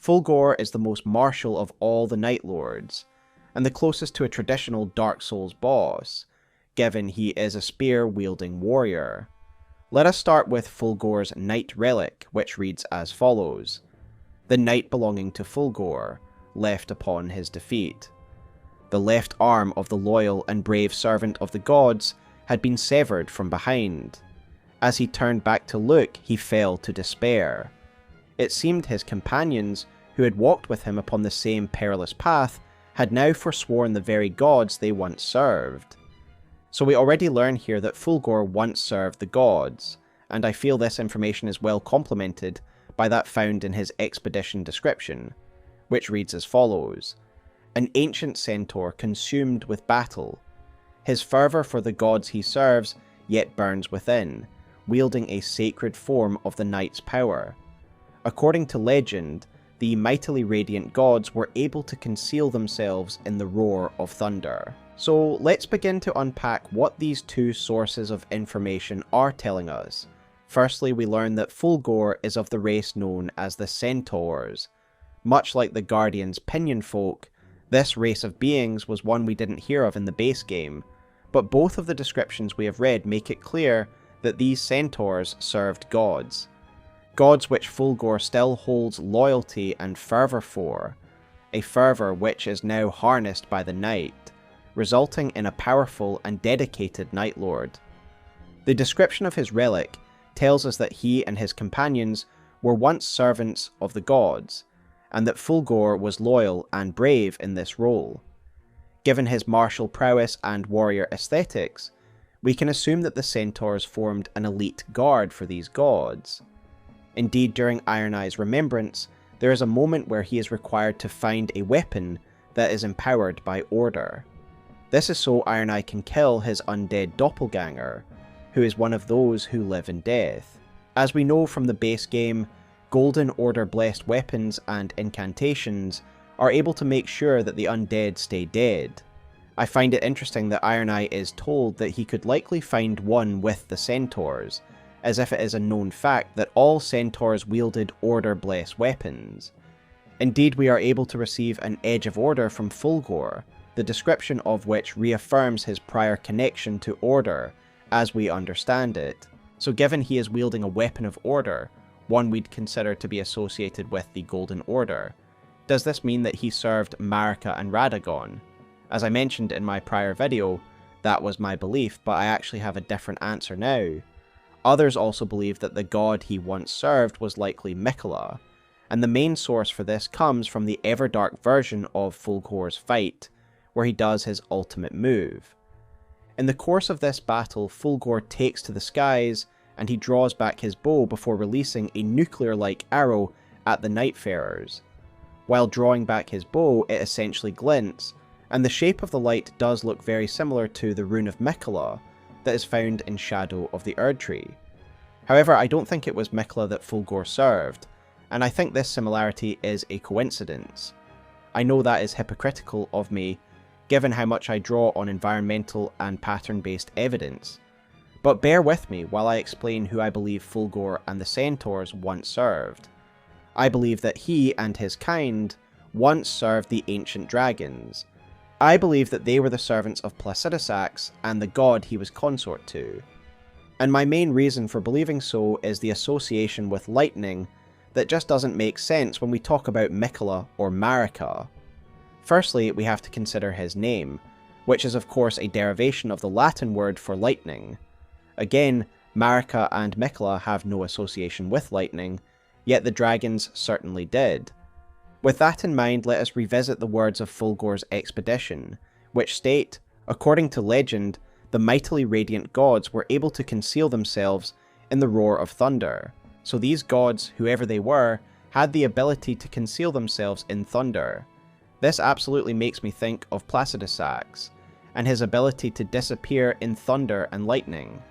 Fulghor is the most martial of all the Nightlords, and the closest to a traditional Dark Souls boss, given he is a spear-wielding warrior. Let us start with Fulghor's Night Relic, which reads as follows: "The night belonging to Fulghor, left upon his defeat. The left arm of the loyal and brave servant of the gods had been severed from behind. As he turned back to look, he fell to despair. It seemed his companions, who had walked with him upon the same perilous path, had now forsworn the very gods they once served." So we already learn here that Fulghor once served the gods, and I feel this information is well complemented by that found in his expedition description, which reads as follows: "An ancient centaur consumed with battle. His fervour for the gods he serves yet burns within, wielding a sacred form of the night's power. According to legend, the mightily radiant gods were able to conceal themselves in the roar of thunder." So let's begin to unpack what these two sources of information are telling us. Firstly, we learn that Fulghor is of the race known as the Centaurs. Much like the Guardian's Pinion folk, this race of beings was one we didn't hear of in the base game, but both of the descriptions we have read make it clear that these centaurs served gods. Gods which Fulghor still holds loyalty and fervour for, a fervour which is now harnessed by the night, resulting in a powerful and dedicated Nightlord. The description of his relic tells us that he and his companions were once servants of the gods, and that Fulghor was loyal and brave in this role. Given his martial prowess and warrior aesthetics, we can assume that the centaurs formed an elite guard for these gods. Indeed, during Iron Eye's remembrance, there is a moment where he is required to find a weapon that is empowered by order. This is so Iron Eye can kill his undead doppelganger, who is one of those who live in death. As we know from the base game, Golden Order blessed weapons and incantations are able to make sure that the undead stay dead. I find it interesting that Iron Eye is told that he could likely find one with the centaurs, as if it is a known fact that all centaurs wielded Order blessed weapons. Indeed, we are able to receive an Edge of Order from Fulghor, the description of which reaffirms his prior connection to Order, as we understand it. So given he is wielding a weapon of Order, one we'd consider to be associated with the Golden Order, does this mean that he served Marika and Radagon? As I mentioned in my prior video, that was my belief, but I actually have a different answer now. Others also believe that the god he once served was likely Miquella, and the main source for this comes from the Everdark version of Fulghor's fight, where he does his ultimate move. In the course of this battle, Fulghor takes to the skies, and he draws back his bow before releasing a nuclear-like arrow at the Nightfarers. While drawing back his bow, it essentially glints, and the shape of the light does look very similar to the Rune of Miquella that is found in Shadow of the Erdtree. However, I don't think it was Miquella that Fulghor served, and I think this similarity is a coincidence. I know that is hypocritical of me, given how much I draw on environmental and pattern-based evidence. But bear with me while I explain who I believe Fulghor and the centaurs once served. I believe that he and his kind once served the ancient dragons. I believe that they were the servants of Placidusax and the god he was consort to. And my main reason for believing so is the association with lightning that just doesn't make sense when we talk about Miquella or Marika. Firstly, we have to consider his name, which is of course a derivation of the Latin word for lightning. Again, Marika and Miquella have no association with lightning, yet the dragons certainly did. With that in mind, let us revisit the words of Fulghor's expedition, which state, according to legend, the mightily radiant gods were able to conceal themselves in the roar of thunder. So these gods, whoever they were, had the ability to conceal themselves in thunder. This absolutely makes me think of Placidusax, and his ability to disappear in thunder and lightning.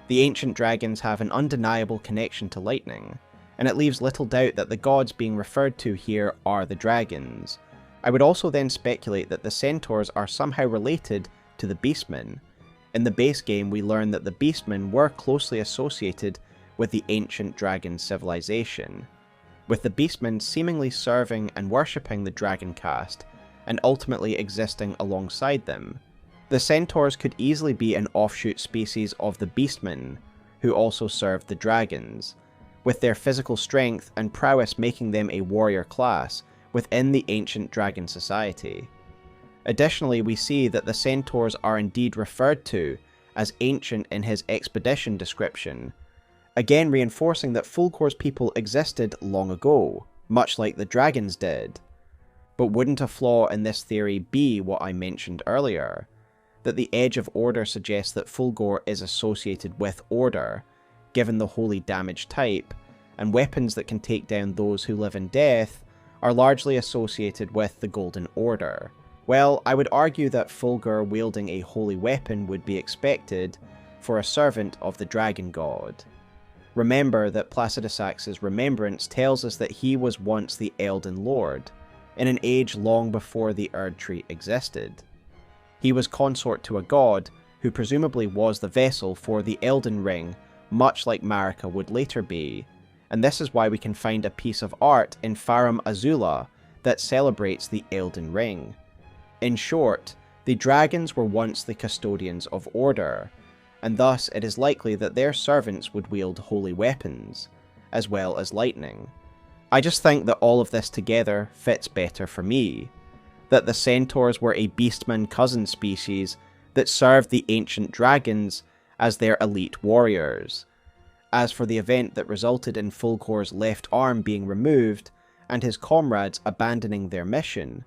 The ancient dragons have an undeniable connection to lightning, and it leaves little doubt that the gods being referred to here are the dragons. I would also then speculate that the centaurs are somehow related to the beastmen. In the base game, we learn that the beastmen were closely associated with the ancient dragon civilization, with the beastmen seemingly serving and worshipping the dragon caste, and ultimately existing alongside them. The centaurs could easily be an offshoot species of the beastmen, who also served the dragons, with their physical strength and prowess making them a warrior class within the ancient dragon society. Additionally, we see that the centaurs are indeed referred to as ancient in his expedition description, again reinforcing that Fulghor's people existed long ago, much like the dragons did. But wouldn't a flaw in this theory be what I mentioned earlier? That the Edge of Order suggests that Fulghor is associated with Order, given the holy damage type, and weapons that can take down those who live in death are largely associated with the Golden Order. Well, I would argue that Fulghor wielding a holy weapon would be expected for a servant of the dragon god. Remember that Placidusax's remembrance tells us that he was once the Elden Lord, in an age long before the Erdtree existed. He was consort to a god who presumably was the vessel for the Elden Ring, much like Marika would later be, and this is why we can find a piece of art in Farum Azula that celebrates the Elden Ring. In short, The dragons were once the custodians of order, and thus it is likely that their servants would wield holy weapons, as well as lightning. I just think that all of this together fits better for me, that the centaurs were a beastman cousin species that served the ancient dragons as their elite warriors. As for the event that resulted in Fulghor's left arm being removed and his comrades abandoning their mission,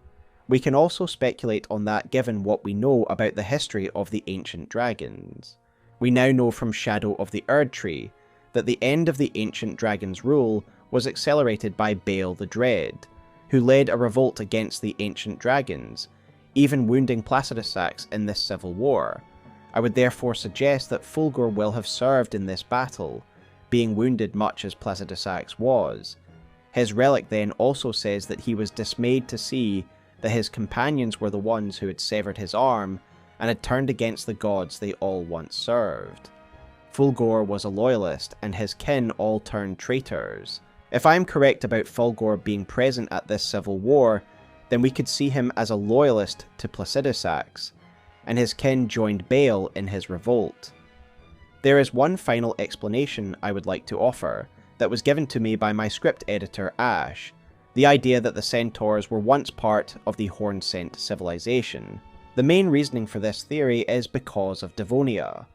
we can also speculate on that given what we know about the history of the ancient dragons. We now know from Shadow of the Erdtree that the end of the ancient dragon's rule was accelerated by Baal the Dread, who led a revolt against the ancient dragons, even wounding Placidusax in this civil war. I would therefore suggest that Fulghor will have served in this battle, being wounded much as Placidusax was. His relic then also says that he was dismayed to see that his companions were the ones who had severed his arm and had turned against the gods they all once served. Fulghor was a loyalist, and his kin all turned traitors. If I am correct about Fulghor being present at this civil war, then we could see him as a loyalist to Placidusax, and his kin joined Baal in his revolt. There is one final explanation I would like to offer, that was given to me by my script editor Ash, the idea that the centaurs were once part of the Horn-Cent civilization. The main reasoning for this theory is because of Devonia,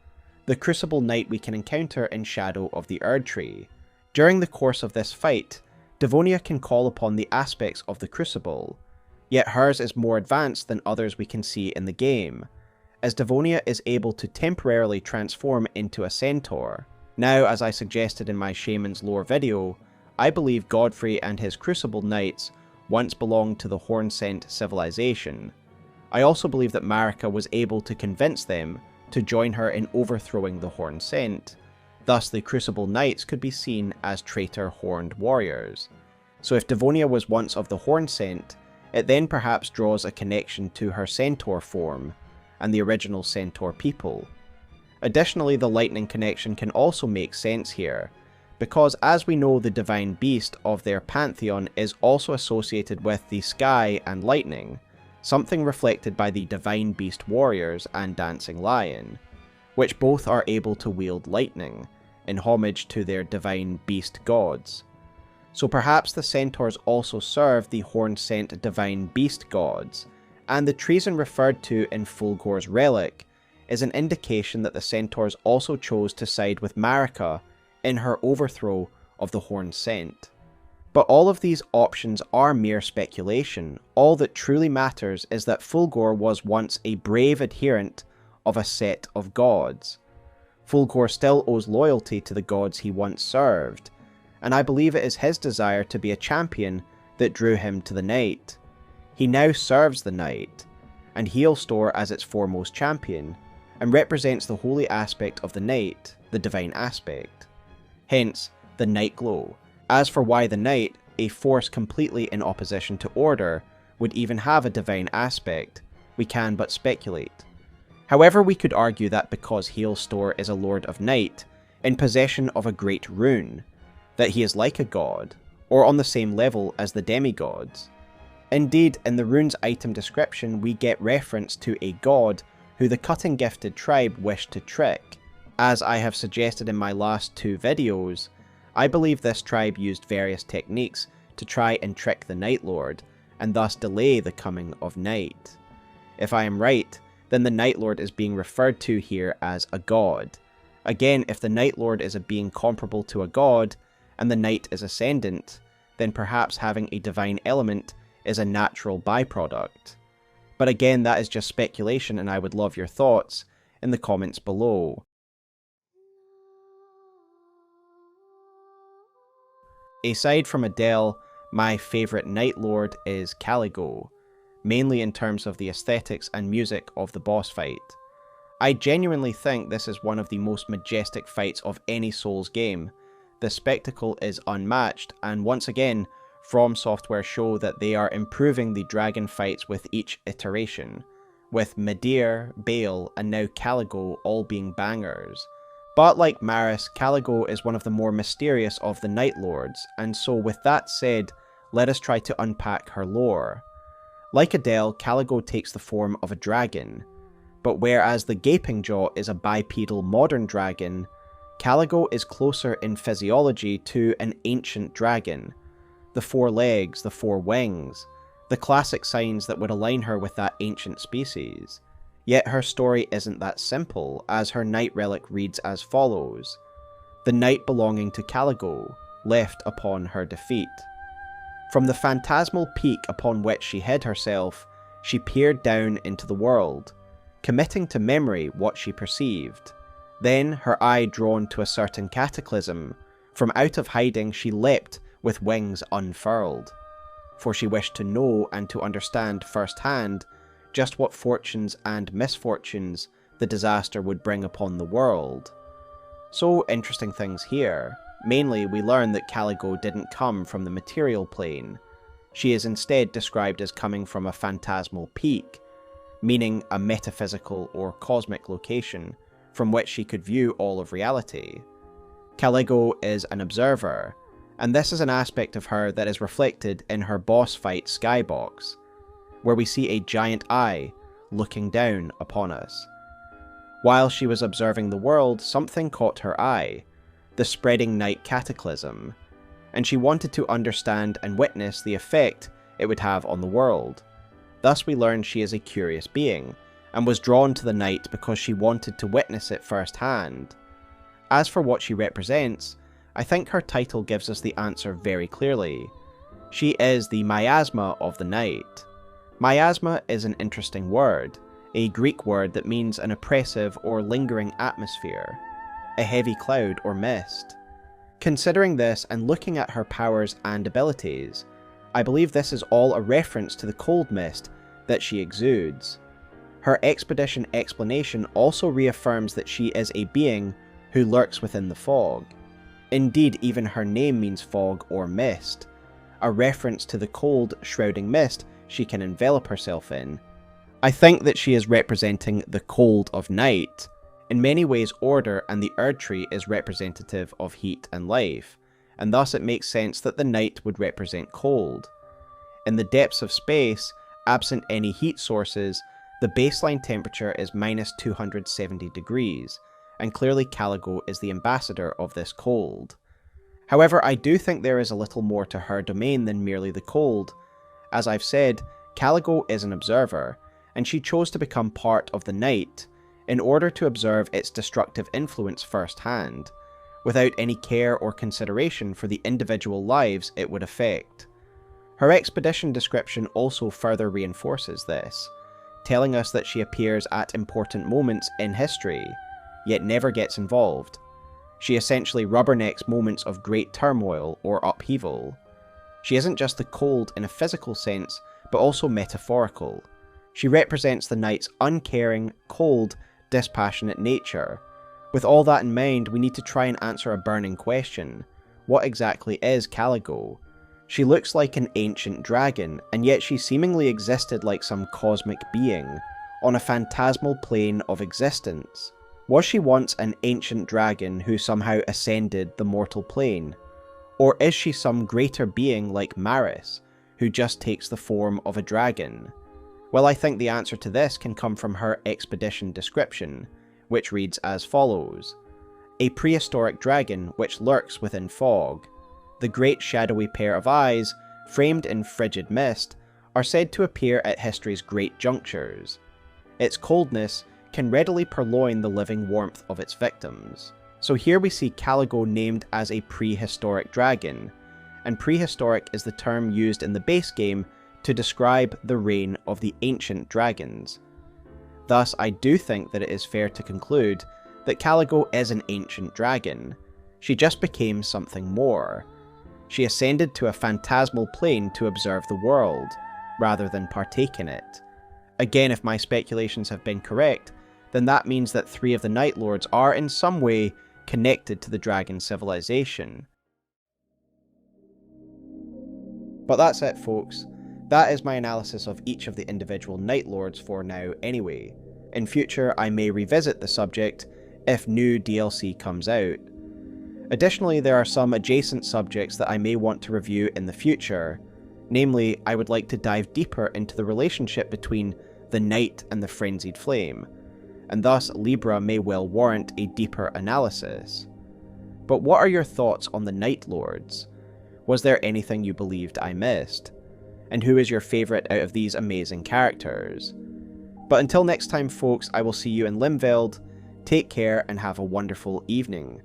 the Crucible Knight we can encounter in Shadow of the Erdtree. During the course of this fight, Devonia can call upon the aspects of the Crucible, yet hers is more advanced than others we can see in the game, as Devonia is able to temporarily transform into a centaur. Now, as I suggested in my Shaman's Lore video, I believe Godfrey and his Crucible Knights once belonged to the Horn-Cent civilization. I also believe that Marika was able to convince them to join her in overthrowing the Horn-Cent. Thus the Crucible Knights could be seen as traitor horned warriors. So if Devonia was once of the Horn-Cent, it then perhaps draws a connection to her centaur form, and the original centaur people. Additionally, the lightning connection can also make sense here, because as we know the divine beast of their pantheon is also associated with the sky and lightning, something reflected by the divine beast warriors and dancing lion, which both are able to wield lightning, in homage to their divine beast gods. So perhaps the centaurs also serve the Horn-Cent divine beast gods, and the treason referred to in Fulghor's relic is an indication that the centaurs also chose to side with Marika in her overthrow of the Horn-Cent. But all of these options are mere speculation. All that truly matters is that Fulghor was once a brave adherent of a set of gods. Fulghor still owes loyalty to the gods he once served, and I believe it is his desire to be a champion that drew him to the Night. He now serves the Night, and Heolstor as its foremost champion, and represents the holy aspect of the Night, the divine aspect. Hence, the Nightglow. As for why the Night, a force completely in opposition to order, would even have a divine aspect, we can but speculate. However, we could argue that because Heolstor is a Lord of Night, in possession of a great rune, that he is like a god, or on the same level as the demigods. Indeed, in the rune's item description we get reference to a god who the cutting-gifted tribe wished to trick. As I have suggested in my last two videos, I believe this tribe used various techniques to try and trick the Nightlord, and thus delay the coming of night. If I am right, then the Nightlord is being referred to here as a god. Again, if the Nightlord is a being comparable to a god, and the Night is ascendant, then perhaps having a divine element is a natural byproduct. But again, that is just speculation, and I would love your thoughts in the comments below. Aside from Adel, my favourite Nightlord is Caligo, mainly in terms of the aesthetics and music of the boss fight. I genuinely think this is one of the most majestic fights of any Souls game. The spectacle is unmatched, and once again, FromSoftware show that they are improving the dragon fights with each iteration, with Midir, Baal, and now Caligo all being bangers. But like Maris, Caligo is one of the more mysterious of the Nightlords, and so with that said, let us try to unpack her lore. Like Adel, Caligo takes the form of a dragon, but whereas the Gaping Jaw is a bipedal modern dragon, Caligo is closer in physiology to an ancient dragon. The 4 legs, the 4 wings, the classic signs that would align her with that ancient species. Yet her story isn't that simple, as her Night Relic reads as follows: the night belonging to Caligo, left upon her defeat. From the phantasmal peak upon which she hid herself, she peered down into the world, committing to memory what she perceived. Then, her eye drawn to a certain cataclysm, from out of hiding she leapt with wings unfurled, for she wished to know and to understand firsthand just what fortunes and misfortunes the disaster would bring upon the world. So, interesting things here. Mainly, we learn that Caligo didn't come from the material plane. She is instead described as coming from a phantasmal peak, meaning a metaphysical or cosmic location from which she could view all of reality. Caligo is an observer, and this is an aspect of her that is reflected in her boss fight Skybox, where we see a giant eye looking down upon us. While she was observing the world, something caught her eye, the spreading night cataclysm, and she wanted to understand and witness the effect it would have on the world. Thus we learn she is a curious being, and was drawn to the night because she wanted to witness it firsthand. As for what she represents, I think her title gives us the answer very clearly. She is the Miasma of the night. Miasma is an interesting word, a Greek word that means an oppressive or lingering atmosphere, a heavy cloud or mist. Considering this and looking at her powers and abilities, I believe this is all a reference to the cold mist that she exudes. Her expedition explanation also reaffirms that she is a being who lurks within the fog. Indeed, even her name means fog or mist, a reference to the cold, shrouding mist she can envelop herself in. I think that she is representing the cold of night. In many ways, order and the Erd tree is representative of heat and life, and thus it makes sense that the night would represent cold. In the depths of space, absent any heat sources, the baseline temperature is minus 270 degrees, and clearly Caligo is the ambassador of this cold. However, I do think there is a little more to her domain than merely the cold. As I've said, Caligo is an observer, and she chose to become part of the night in order to observe its destructive influence firsthand, without any care or consideration for the individual lives it would affect. Her expedition description also further reinforces this, telling us that she appears at important moments in history, yet never gets involved. She essentially rubbernecks moments of great turmoil or upheaval. She isn't just the cold in a physical sense, but also metaphorical. She represents the night's uncaring, cold, dispassionate nature. With all that in mind, we need to try and answer a burning question. What exactly is Caligo? She looks like an ancient dragon, and yet she seemingly existed like some cosmic being, on a phantasmal plane of existence. Was she once an ancient dragon who somehow ascended the mortal plane? Or is she some greater being like Maris, who just takes the form of a dragon? Well, I think the answer to this can come from her expedition description, which reads as follows: a prehistoric dragon which lurks within fog. The great shadowy pair of eyes, framed in frigid mist, are said to appear at history's great junctures. Its coldness can readily purloin the living warmth of its victims. So here we see Caligo named as a prehistoric dragon, and prehistoric is the term used in the base game to describe the reign of the ancient dragons. Thus, I do think that it is fair to conclude that Caligo is an ancient dragon. She just became something more. She ascended to a phantasmal plane to observe the world, rather than partake in it. Again, if my speculations have been correct, then that means that 3 of the Nightlords are in some way connected to the dragon civilization. But that's it, folks. That is my analysis of each of the individual Nightlords for now anyway. In future, I may revisit the subject if new DLC comes out. Additionally, there are some adjacent subjects that I may want to review in the future. Namely, I would like to dive deeper into the relationship between the Night and the Frenzied Flame, and thus Libra may well warrant a deeper analysis. But what are your thoughts on the Nightlords? Was there anything you believed I missed? And who is your favourite out of these amazing characters? But until next time folks, I will see you in Limveld. Take care and have a wonderful evening.